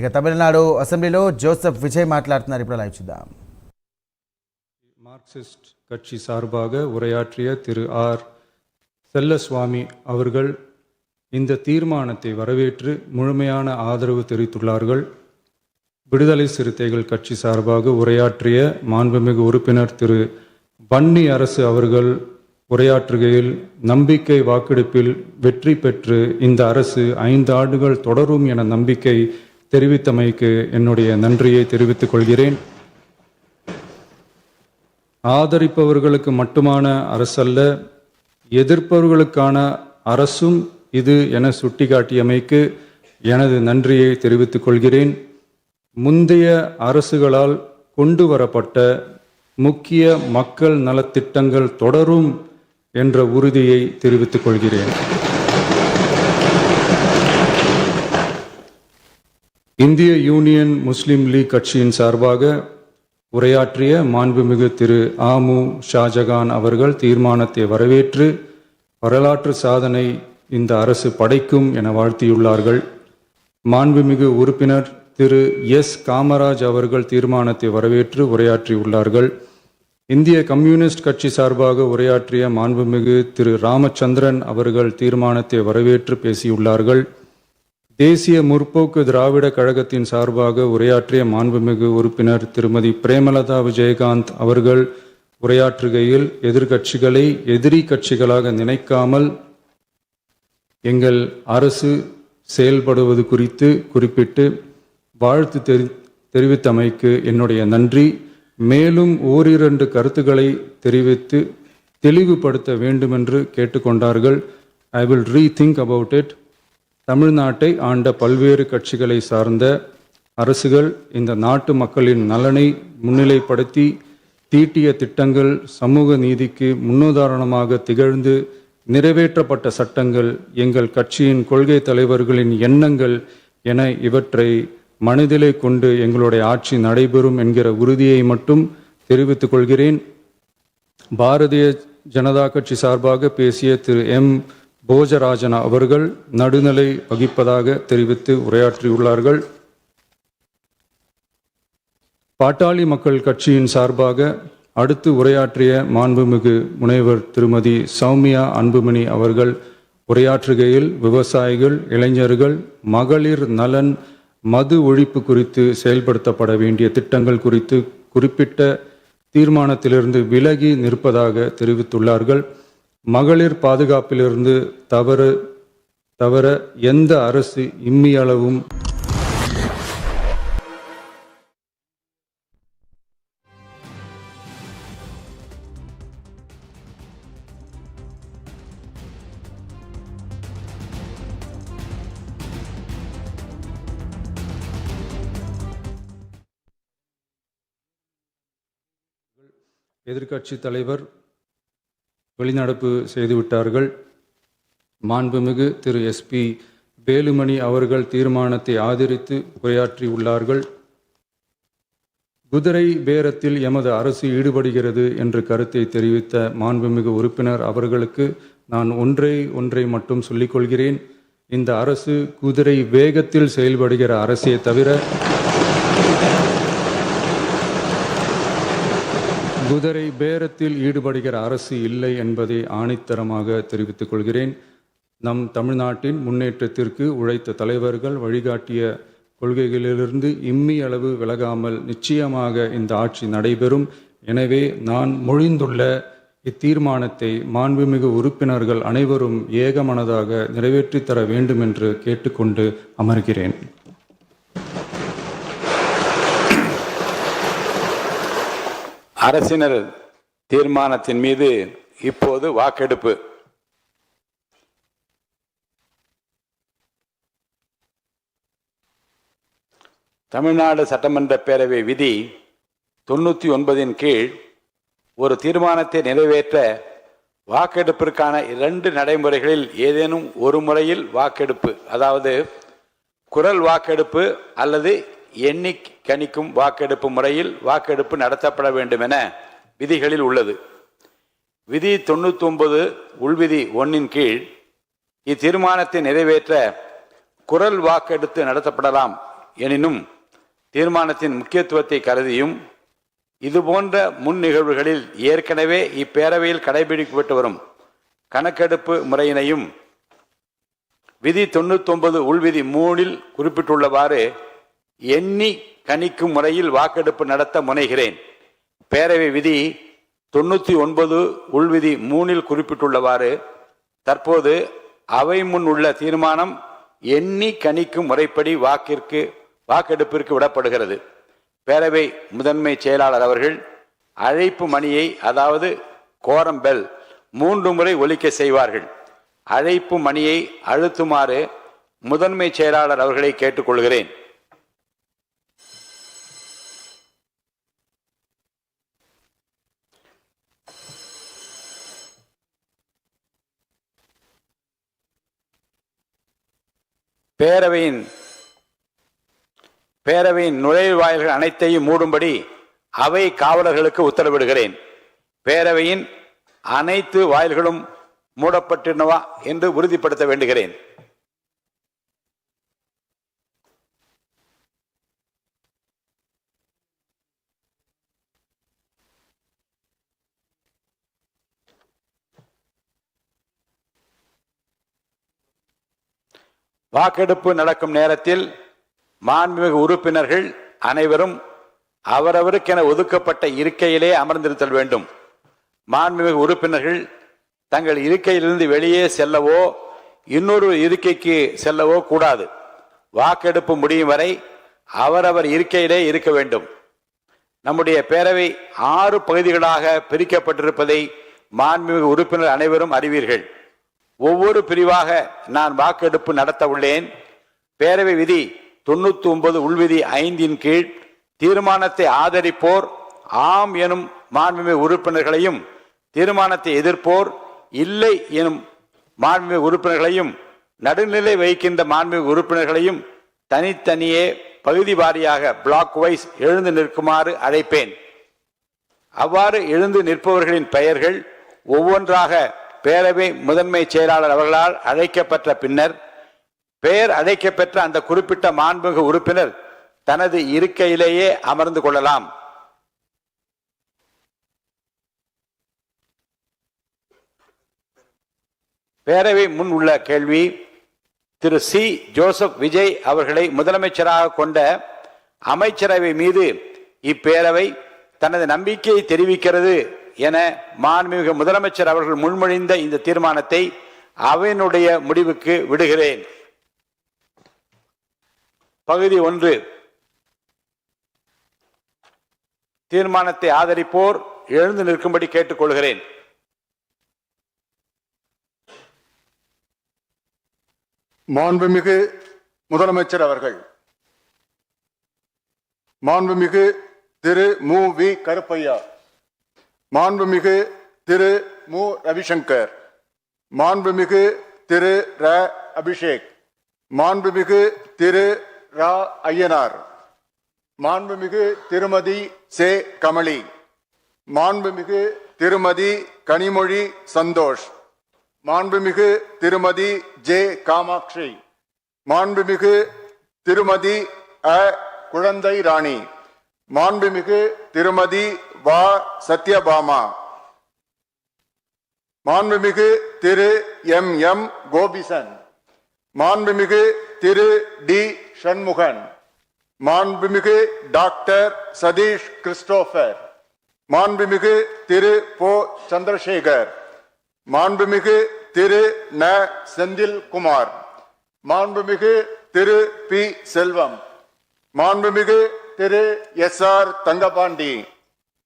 ఇక తమిళనాడు అసెంబ్లీలో జోసెఫ్ విజయ్ మాట్లాడుతున్నారు. ఇప్పుడు లైవ్ చూద్దాం. மார்க்சிஸ்ட் கட்சி சார்பாக உரையாற்றிய திரு ஆர் செல்லசுவாமி அவர்கள் இந்த தீர்மானத்தை வரவேற்று முழுமையான ஆதரவு தெரிவித்துள்ளார்கள். விடுதலை சிறுத்தைகள் கட்சி சார்பாக உரையாற்றிய மாண்புமிகு உறுப்பினர் திரு வன்னி அரசு அவர்கள் உரையாற்றுகையில், நம்பிக்கை வாக்கெடுப்பில் வெற்றி பெற்று இந்த அரசு 5 ஆண்டுகள் தொடரும் என நம்பிக்கை தெரிவித்தமைக்கு என்னுடைய நன்றியை தெரிவித்துக் கொள்கிறேன். ஆதரிப்பவர்களுக்கு மட்டுமான அரசல்ல, எதிர்ப்பவர்களுக்கான அரசும் இது என சுட்டிக்காட்டியமைக்கு எனது நன்றியை தெரிவித்துக் கொள்கிறேன். முந்தைய அரசுகளால் கொண்டு வரப்பட்ட முக்கிய மக்கள் நலத்திட்டங்கள் தொடரும் என்ற உறுதியை தெரிவித்துக் கொள்கிறேன். இந்திய யூனியன் முஸ்லிம் லீக் கட்சியின் சார்பாக உரையாற்றிய மாண்புமிகு திரு ஆமு ஷாஜகான் அவர்கள் தீர்மானத்தை வரவேற்று வரலாற்று சாதனை இந்த அரசு படைக்கும் என வாழ்த்தியுள்ளார்கள். மாண்புமிகு உறுப்பினர் திரு எஸ் காமராஜ் அவர்கள் தீர்மானத்தை வரவேற்று உரையாற்றியுள்ளார்கள். இந்திய கம்யூனிஸ்ட் கட்சி சார்பாக உரையாற்றிய மாண்புமிகு திரு ராமச்சந்திரன் அவர்கள் தீர்மானத்தை வரவேற்று பேசியுள்ளார்கள். தேசிய முற்போக்கு திராவிட கழகத்தின் சார்பாக உரையாற்றிய மாண்புமிகு உறுப்பினர் திருமதி பிரேமலதா விஜயகாந்த் அவர்கள் உரையாற்றுகையில், எதிர்கட்சிகளை எதிரி கட்சிகளாக நினைக்காமல் எங்கள் அரசு செயல்படுவது குறித்து குறிப்பிட்டு வாழ்த்து தெரிவித்தமைக்கு என்னுடைய நன்றி. மேலும் ஓரிரண்டு கருத்துக்களை தெரிவித்து தெளிவுபடுத்த வேண்டுமென்று கேட்டுக்கொண்டார்கள். I will rethink about it. தமிழ்நாட்டை ஆண்ட பல்வேறு கட்சிகளை சார்ந்த அரசுகள் இந்த நாட்டு மக்களின் நலனை முன்னிலைப்படுத்தி தீட்டிய திட்டங்கள் சமூக நீதிக்கு முன்னுதாரணமாக திகழ்ந்து நிறைவேற்றப்பட்ட சட்டங்கள் எங்கள் கட்சியின் கொள்கை தலைவர்களின் எண்ணங்கள் என இவற்றை மனதிலே கொண்டு எங்களுடைய ஆட்சி நடைபெறும் என்கிற உறுதியை மட்டும் தெரிவித்துக் கொள்கிறேன். பாரதிய ஜனதா கட்சி சார்பாக பேசிய திரு எம் போஜராஜன் அவர்கள் நடுநிலை வகிப்பதாக தெரிவித்து உரையாற்றியுள்ளார்கள். பாட்டாளி மக்கள் கட்சியின் சார்பாக அடுத்து உரையாற்றிய மாண்புமிகு முனைவர் திருமதி சௌமியா அன்புமணி அவர்கள் உரையாற்றுகையில், விவசாயிகள், இளைஞர்கள், மகளிர் நலன், மது ஒழிப்பு குறித்து செயல்படுத்தப்பட வேண்டிய திட்டங்கள் குறித்து குறிப்பிட்ட தீர்மானத்திலிருந்து விலகி நிற்பதாக தெரிவித்துள்ளார்கள். மகளிர் பாதுகாப்பிலிருந்து தவிர எந்த அரசு இம்மியளவும் எதிர்க்கட்சி தலைவர் வெளிநடப்பு செய்துவிட்டார்கள். மாண்புமிகு திரு எஸ்பி வேலுமணி அவர்கள் தீர்மானத்தை ஆதரித்து உரையாற்றியுள்ளார்கள். குதிரை பேரத்தில் எமது அரசு ஈடுபடுகிறது என்ற கருத்தை தெரிவித்த மாண்புமிகு உறுப்பினர் அவர்களுக்கு நான் ஒன்றை மட்டும் சொல்லிக்கொள்கிறேன். இந்த அரசு குதிரை வேகத்தில் செயல்படுகிற அரசே தவிர குதிரை பேரத்தில் ஈடுபடுகிற அரசு இல்லை என்பதை ஆணித்தரமாக தெரிவித்துக் கொள்கிறேன். நம் தமிழ்நாட்டின் முன்னேற்றத்திற்கு உழைத்த தலைவர்கள் வழிகாட்டிய கொள்கைகளிலிருந்து இம்மி அளவு விலகாமல் நிச்சயமாக இந்த ஆட்சி நடைபெறும். எனவே நான் மொழிந்துள்ள இத்தீர்மானத்தை மாண்புமிகு உறுப்பினர்கள் அனைவரும் ஏகமனதாக நிறைவேற்றித் தர வேண்டும் என்று கேட்டுக்கொண்டு அமர்கிறேன். அரசினர் தீர்மானத்தின் மீது இப்போது வாக்கெடுப்பு. தமிழ்நாடு சட்டமன்ற பேரவை விதி 99 கீழ் ஒரு தீர்மானத்தை நிறைவேற்ற வாக்கெடுப்பிற்கான 2 நடைமுறைகளில் ஏதேனும் ஒரு முறையில் வாக்கெடுப்பு, அதாவது குரல் வாக்கெடுப்பு அல்லது எண்ணி கணிக்கும் வாக்கெடுப்பு முறையில் வாக்கெடுப்பு நடத்தப்பட வேண்டும் என விதிகளில் உள்ளது. விதி 99 உள்விதி 1 கீழ் இத்தீர்மானத்தை நிறைவேற்ற குரல் வாக்கெடுத்து நடத்தப்படலாம் எனினும் தீர்மானத்தின் முக்கியத்துவத்தை கருதியும் இதுபோன்ற முன் நிகழ்வுகளில் ஏற்கனவே இப்பேரவையில் கடைபிடிக்கப்பட்டு வரும் கணக்கெடுப்பு முறையினையும் விதி 99 உள்விதி 3 குறிப்பிட்டுள்ளவாறு எண்ணி கணிக்கும் முறையில் வாக்கெடுப்பு நடத்த முனைகிறேன். பேரவை விதி 99 உள்விதி 3 குறிப்பிட்டுள்ளவாறு தற்போது அவை முன் உள்ள தீர்மானம் எண்ணி கணிக்கும் முறைப்படி வாக்கெடுப்பிற்கு விடப்படுகிறது. பேரவை முதன்மை செயலாளர் அவர்கள் அழைப்பு மணியை, அதாவது கோரம் பெல் 3 முறை ஒலிக்க செய்வார்கள். அழைப்பு மணியை அழுத்துமாறு முதன்மை செயலாளர் அவர்களை கேட்டுக்கொள்கிறேன். பேரவையின் நுழைவாயில்கள் அனைத்தையும் மூடும்படி அவை காவலர்களுக்கு உத்தரவிடுகிறேன். பேரவையின் அனைத்து வாயில்களும் மூடப்பட்டிருந்தவா என்று உறுதிப்படுத்த வேண்டுகிறேன். வாக்கெடுப்பு நடக்கும் நேரத்தில் மாண்புமிகு உறுப்பினர்கள் அனைவரும் அவரவருக்கென ஒதுக்கப்பட்ட இருக்கையிலே அமர்ந்திருத்தல் வேண்டும். மாண்புமிகு உறுப்பினர்கள் தங்கள் இருக்கையிலிருந்து வெளியே செல்லவோ இன்னொரு இருக்கைக்கு செல்லவோ கூடாது. வாக்கெடுப்பு முடியும் வரை அவரவர் இருக்கையிலே இருக்க வேண்டும். நம்முடைய பேரவை 6 பகுதிகளாக பிரிக்கப்பட்டிருப்பதை மாண்புமிகு உறுப்பினர் அனைவரும் அறிவீர்கள். ஒவ்வொரு பிரிவாக நான் வாக்கெடுப்பு நடத்த உள்ளேன். பேரவை விதி 99 உள்விதி 5 கீழ் தீர்மானத்தை ஆதரிப்போர் ஆம் எனும் மாண்புமிகு உறுப்பினர்களையும், தீர்மானத்தை எதிர்ப்போர் இல்லை எனும் மாண்புமிகு உறுப்பினர்களையும், நடுநிலை வகிக்கின்ற மாண்புமிகு உறுப்பினர்களையும் தனித்தனியே பகுதி வாரியாக பிளாக் வைஸ் எழுந்து நிற்குமாறு அழைப்பேன். அவ்வாறு எழுந்து நிற்பவர்களின் பெயர்கள் ஒவ்வொன்றாக பேரவை முதன்மை செயலாளர் அவர்களால் அழைக்கப்பட்ட பின்னர் பெயர் அழைக்கப்பெற்ற அந்த குறிப்பிட்ட மாண்புமிகு உறுப்பினர் தனது இருக்கையிலேயே அமர்ந்து கொள்ளலாம். பேரவை முன் உள்ள கேள்வி திரு சி. ஜோசப் விஜய் அவர்களை முதலமைச்சராக கொண்ட அமைச்சரவை மீது இப்பேரவை தனது நம்பிக்கையை தெரிவிக்கிறது என மாண்புமிகு முதலமைச்சர் அவர்கள் முன்மொழிந்த இந்த தீர்மானத்தை அவையினுடைய முடிவுக்கு விடுகிறேன். பகுதி 1. தீர்மானத்தை ஆதரிப்போர் எழுந்து நிற்கும்படி கேட்டுக்கொள்கிறேன். மாண்புமிகு முதலமைச்சர் அவர்கள், மாண்புமிகு திரு மு. வி. கருப்பையா, மாண்புமிகு திரு மு. ரவிசங்கர், மாண்புமிகு திரு ர. அபிஷேக், மாண்புமிகு திரு ரா. ஐயனார், மாண்புமிகு திருமதி சே. கமலி, மாண்புமிகு திருமதி கனிமொழி சந்தோஷ், மாண்புமிகு திருமதி ஜே. காமாட்சி, மாண்புமிகு திருமதி அ. குழந்தை ராணி, மாண்புமிகு திருமதி வா. சத்யபாமா, மாண்புமிகு திரு எம். எம். கோபிசன், மாண்புமிகு திரு டி. சண்முகன், மாண்புமிகு டாக்டர் சதீஷ் கிறிஸ்டோபர், மாண்புமிகு திரு போ. சந்திரசேகர், மாண்புமிகு திரு ந. செந்தில் குமார், மாண்புமிகு திரு பி. செல்வம், மாண்புமிகு திரு எஸ். ஆர். தங்கபாண்டி,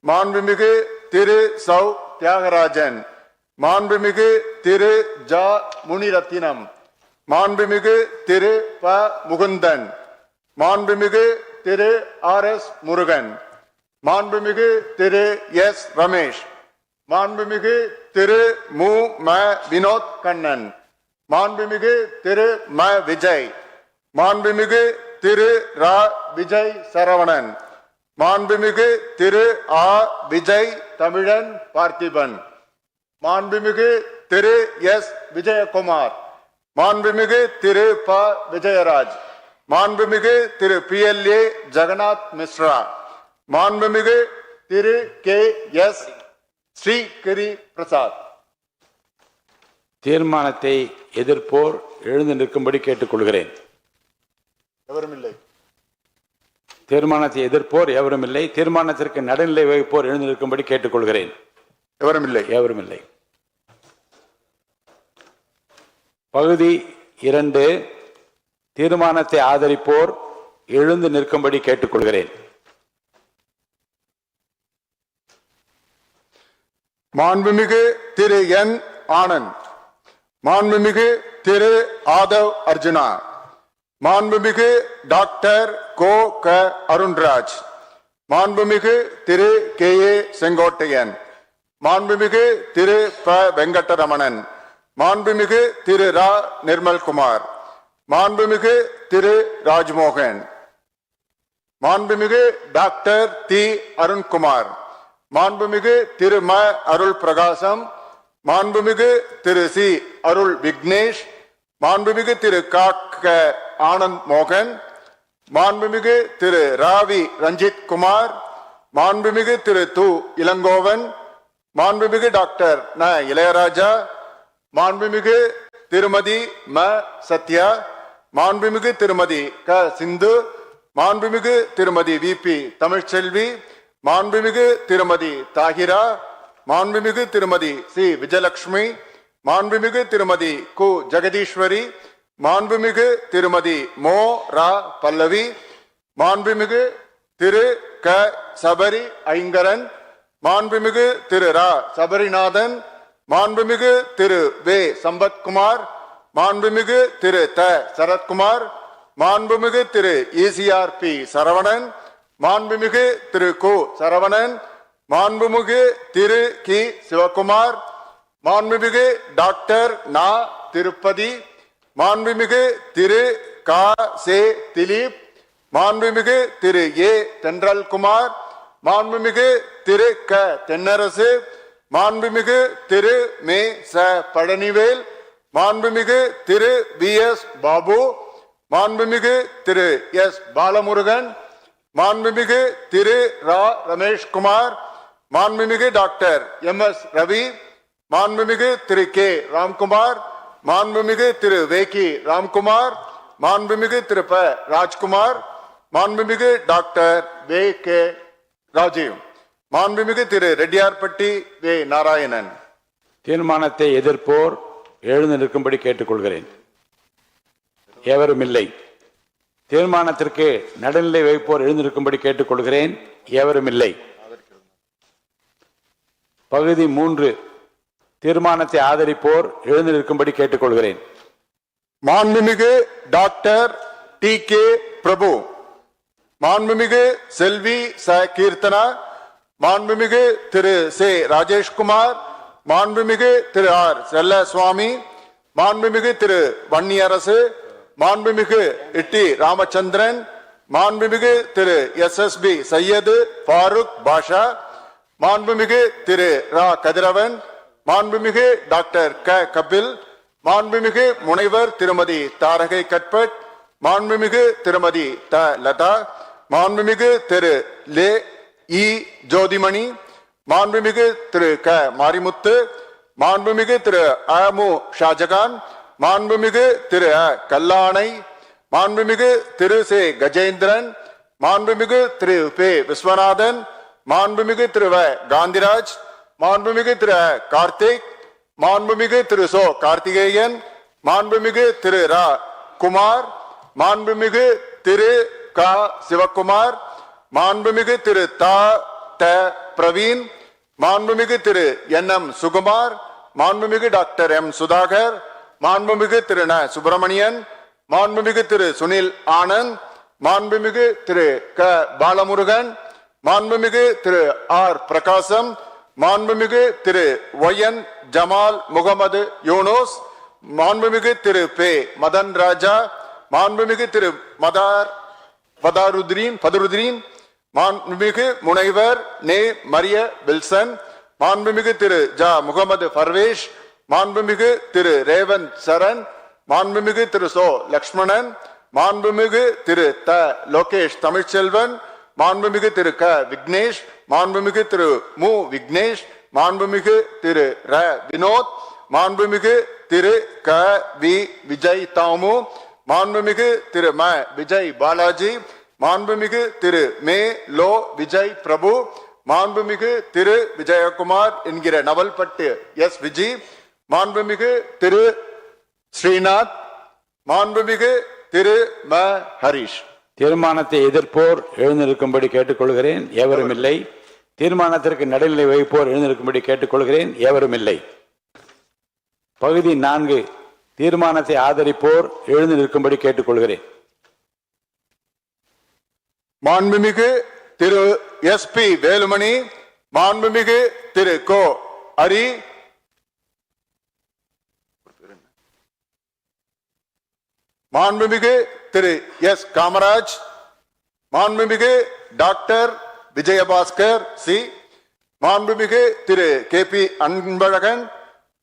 மாண்புமிகு திரு சௌ. தியாகராஜன், மாண்புமிகு திரு ஜ. முனிரத்தினம், மாண்புமிகு திரு ப. முகுந்தன், மாண்புமிகு திரு ஆர். எஸ். முருகன், மாண்புமிகு திரு எஸ். ரமேஷ், மாண்புமிகு திரு மு. ம. வினோத் கண்ணன், மாண்புமிகு திரு ம. விஜய், மாண்புமிகு திரு ரா. விஜய் சரவணன், மாண்புமிகு திரு ஆ. விஜய் தமிழன் பார்த்திபன், மாண்புமிகு திரு எஸ். விஜயகுமார், மாண்புமிகு திரு ப. விஜயராஜ், மாண்புமிகு திரு PLA ஜெகநாத் மிஸ்ரா, மாண்புமிகு திரு KS ஸ்ரீகிரி பிரசாத். தீர்மானத்தை எதிர்ப்போர் எழுந்து நிற்கும்படி கேட்டுக்கொள்கிறேன். எவருமில்லை. தீர்மானத்தை எதிர்ப்போர் எவரும் இல்லை. தீர்மானத்திற்கு நடுநிலை வகிப்போர் எழுந்து நிற்கும்படி கேட்டுக்கொள்கிறேன். எவருமில்லை. எவரும் இல்லை. பகுதி 2, தீர்மானத்தை ஆதரிப்போர் எழுந்து நிற்கும்படி கேட்டுக்கொள்கிறேன். மாண்புமிகு திரு N ஆனந்த், மாண்புமிகு திரு ஆதவ் அர்ஜுனா, மாண்புமிகு டாக்டர் க அருண்ராஜ், மாண்புமிகு திரு KA செங்கோட்டையன், மாண்புமிகு திரு ப வெங்கடரமணன், மாண்புமிகு திரு ரா நிர்மல்குமார், மாண்புமிகு திரு ராஜ்மோகன், மாண்புமிகு டாக்டர் தி அருண்குமார், மாண்புமிகு திரு ம அருள் பிரகாசம், மாண்புமிகு திரு சி அருள் விக்னேஷ், மாண்புமிகு திரு க ஆனந்த் மோகன், மாண்புமிகு திரு ராவி ரஞ்சித் குமார், மாண்புமிகு திரு து இளங்கோவன், மாண்புமிகு டாக்டர் ந இளையராஜா, மாண்புமிகு திருமதி ம சத்யா, மாண்புமிகு திருமதி க சிந்து, மாண்புமிகு திருமதி VP தமிழ்ச்செல்வி, மாண்புமிகு திருமதி தாகிரா, மாண்புமிகு திருமதி சி விஜயலட்சுமி, மாண்புமிகு திருமதி கு ஜெகதீஸ்வரி, மாண்புமிகு திருமதி மோ ரா பல்லவி, மாண்புமிகு திரு க சபரி ஐங்கரன், மாண்புமிகு திரு ரா சபரிநாதன், மாண்புமிகு திரு வே சம்பத்குமார், மாண்புமிகு திரு த சரத்குமார், மாண்புமிகு திரு ECRP சரவணன், மாண்புமிகு திரு கு சரவணன், மாண்புமிகு திரு கி சிவகுமார், மாண்புமிகு டாக்டர் நா திருப்பதி, மாண்புமிகு திரு கா சே திலீப், மாண்புமிகு திரு ஏ தென்றல்குமார், மாண்புமிகு திரு க தென்னரசு, மாண்புமிகு திரு மே ச பழனிவேல், மாண்புமிகு திரு VS பாபு, மாண்புமிகு திரு S பாலமுருகன், மாண்புமிகு திரு ரா ரமேஷ்குமார், மாண்புமிகு டாக்டர் MS ரவி, மாண்புமிகு திரு கே ராம்குமார், மாண்புமிகு திரு வேகி ராம்குமார், மாண்புமிகு திரு ப ராஜ்குமார், மாண்புமிகு டாக்டர் வே கே ராஜீவ், மாண்புமிகு திரு ரெட்டியார்பட்டி வே நாராயணன். தீர்மானத்தை எதிர்ப்போர் எழுந்து நிற்கும்படி கேட்டுக்கொள்கிறேன். எவரும் இல்லை. தீர்மானத்திற்கு நடுநிலை வகிப்போர் எழுந்து நிற்கும்படி கேட்டுக்கொள்கிறேன். எவரும் இல்லை. பகுதி 3, தீர்மானத்தை ஆதரிப்போர் எழுந்து நிற்கும்படி கேட்டுக்கொள்கிறேன். மாண்புமிகு டாக்டர் TK பிரபு, மாண்புமிகு செல்வி ச கீர்த்தனா, மாண்புமிகு திரு சே ராஜேஷ்குமார், மாண்புமிகு திரு ஆர் செல்லசுவாமி, மாண்புமிகு திரு வன்னியரசு, மாண்புமிகு இட்டி ராமச்சந்திரன், மாண்புமிகு திரு SSB சையது ஃபாரூக் பாஷா, மாண்புமிகு திரு ரா கதிரவன், மாண்புமிகு டாக்டர் க கபில், மாண்புமிகு முனைவர் திருமதி தாரகை கட்பட், மாண்புமிகு திருமதி த லதா, மாண்புமிகு திரு லே இ ஜோதிமணி, மாண்புமிகு திரு க மாரிமுத்து, மாண்புமிகு திரு அமு ஷாஜகான், மாண்புமிகு திரு கல்லானை, மாண்புமிகு திரு சே கஜேந்திரன், மாண்புமிகு திரு பே விஸ்வநாதன், மாண்புமிகு திரு வ காந்திராஜ், மாண்புமிகு திரு கார்த்திக், மாண்புமிகு திரு சோ கார்த்திகேயன், மாண்புமிகு திரு ரா குமார், மாண்புமிகு திரு க சிவகுமார், மாண்புமிகு திரு தா த பிரவீன், மாண்புமிகு திரு NM சுகுமார், மாண்புமிகு டாக்டர் M சுதாகர், மாண்புமிகு திரு ந சுப்பிரமணியன், மாண்புமிகு திரு சுனில் ஆனந்த், மாண்புமிகு திரு க பாலமுருகன், மாண்புமிகு திரு ஆர் பிரகாசம், மாண்புமிகு திரு YN ஜமால் முகமது யூனூஸ், மாண்புமிகு திரு பே மதன் ராஜா, மாண்புமிகு திரு பதருதீன், மாண்புமிகு முனைவர் நே மரிய வில்சன், மாண்புமிகு திரு ஜா முகமது பர்வேஷ், மாண்புமிகு திரு ரேவந்த் சரண், மாண்புமிகு திரு சோ லக்ஷ்மணன், மாண்புமிகு திரு த லோகேஷ் தமிழ்ச்செல்வன், மாண்புமிகு திரு க விக்னேஷ், மாண்புமிகு திரு மு விக்னேஷ், மாண்புமிகு திரு ர வினோத், மாண்புமிகு திரு க வி விஜய் தாமு, மாண்புமிகு திரு ம விஜய் பாலாஜி, மாண்புமிகு திரு மே லோ விஜய் பிரபு, மாண்புமிகு திரு விஜயகுமார் என்கிற நவல்பட்டு எஸ் விஜி, மாண்புமிகு திரு ஸ்ரீநாத், மாண்புமிகு திரு ம ஹரிஷ். தீர்மானத்தை எதிர்ப்போர் எழுந்திருக்கும்படி கேட்டுக்கொள்கிறேன், எவரும் இல்லை. தீர்மானத்திற்கு நடுநிலை வகிப்போர் எழுந்திருக்கும்படி கேட்டுக்கொள்கிறேன், எவரும் இல்லை. பகுதி 4, தீர்மானத்தை ஆதரிப்போர் எழுந்து நிற்கும்படி கேட்டுக்கொள்கிறேன். மாண்புமிகு திரு எஸ் பி வேலுமணி, மாண்புமிகு திரு கோ ஹரி, மாண்புமிகு திரு எஸ் காமராஜ், மாண்புமிகு டாக்டர் விஜயபாஸ்கர் சி, மாண்புமிகு திரு கே பி அன்பழகன்,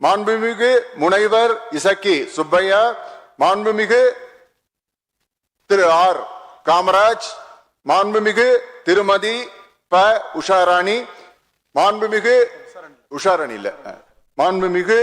மாண்புமிகு முனைவர் இசக்கி சுப்பையா, மாண்புமிகு திரு ஆர் காமராஜ், மாண்புமிகு திருமதி ப உஷாராணி, மாண்புமிகு உஷாராணி இல்ல, மாண்புமிகு